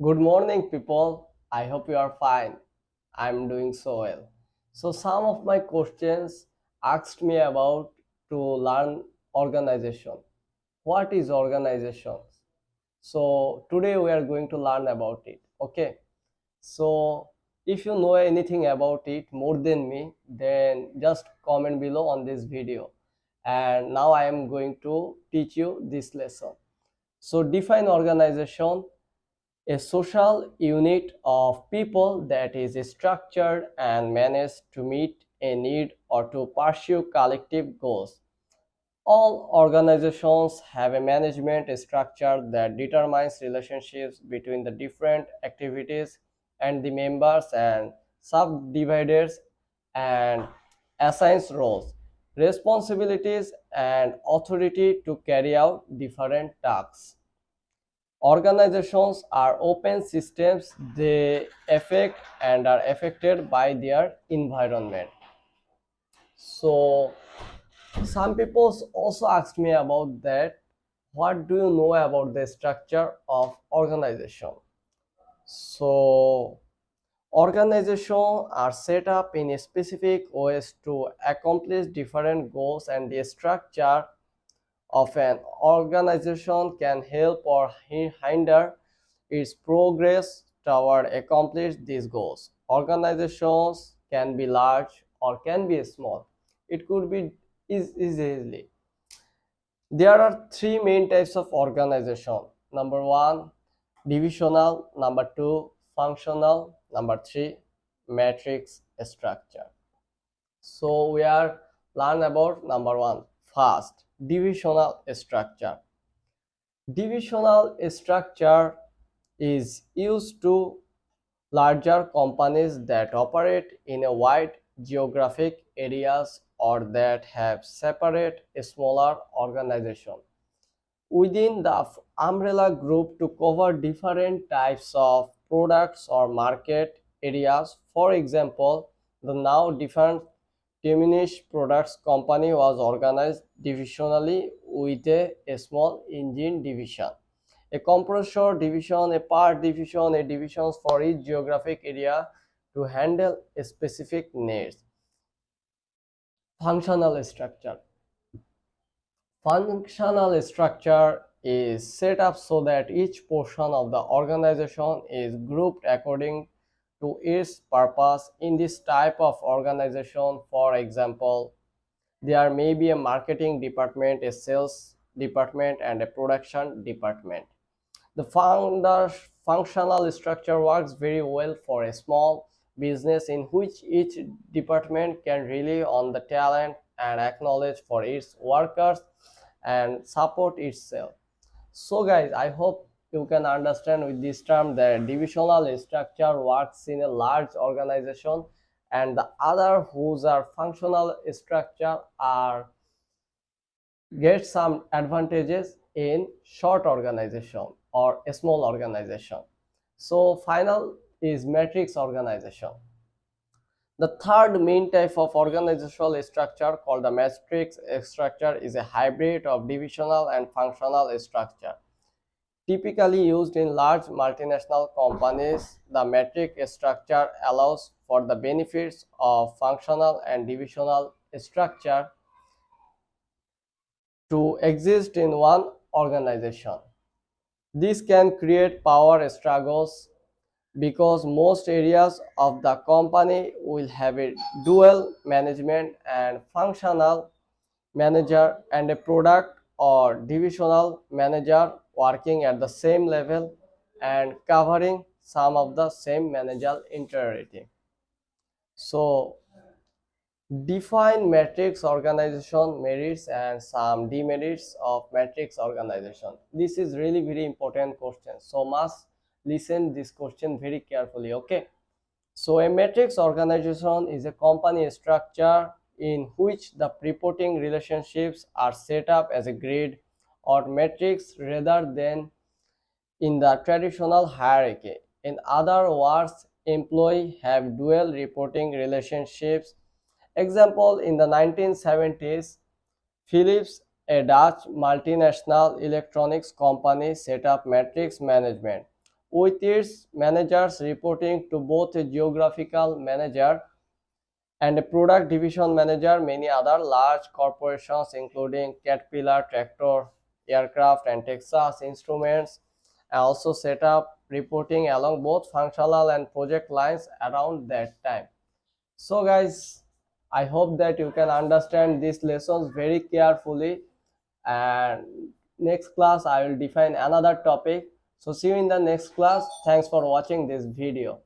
Good morning, people. I hope you are fine. I'm doing so well. So, some of my questions asked me about to learn organization. What is organization? So, today we are going to learn about it. Okay. So, if you know anything about it more than me, then just comment below on this video. And now I am going to teach you this lesson. So, define organization: a social unit of people that is structured and managed to meet a need or to pursue collective goals. All organizations have a management structure that determines relationships between the different activities and the members and subdividers and assigns roles, responsibilities, and authority to carry out different tasks. Organizations are open systems. They affect and are affected by their environment. So some people also asked me about that. What do you know about the structure of organization? So organizations are set up in specific ways to accomplish different goals, and the structure of an organization can help or hinder its progress toward accomplish these goals. Organizations can be large or can be small. It could be easily. There are three main types of organization. Number one, divisional. Number two, functional. Number three, matrix structure. So we are learn about number one first, divisional structure. Divisional structure is used to larger companies that operate in a wide geographic areas or that have separate smaller organization within the umbrella group to cover different types of products or market areas. For example, the now different diminished products company was organized divisionally with a small engine division, a compressor division, a part division, a divisions for each geographic area to handle a specific needs. Functional structure. Functional structure is set up so that each portion of the organization is grouped according to its purpose. In this type of organization, for example, there may be a marketing department, a sales department, and a production department. The functional structure works very well for a small business in which each department can rely on the talent and acknowledge for its workers and support itself. So guys, I hope you can understand with this term that divisional structure works in a large organization, and the other whose are functional structure are get some advantages in short organization or a small organization. So final is matrix organization. The third main type of organizational structure called the matrix structure is a hybrid of divisional and functional structure. Typically used in large multinational companies, the matrix structure allows for the benefits of functional and divisional structure to exist in one organization. This can create power struggles because most areas of the company will have a dual management and functional manager and a product or divisional manager working at the same level and covering some of the same managerial interactivity. So define matrix organization merits and some demerits of matrix organization. This is really very important question, so must listen this question very carefully. Okay, so a matrix organization is a company structure in which the reporting relationships are set up as a grid or matrix rather than in the traditional hierarchy. In other words, employees have dual reporting relationships. Example, in the 1970s, Philips, a Dutch multinational electronics company, set up matrix management. with its managers reporting to both a geographical manager and a product division manager. Many other large corporations, including Caterpillar, Tractor, Aircraft, and Texas Instruments, also set up reporting along both functional and project lines around that time. So, guys, I hope that you can understand these lessons very carefully. And next class, I will define another topic. So, see you in the next class. Thanks for watching this video.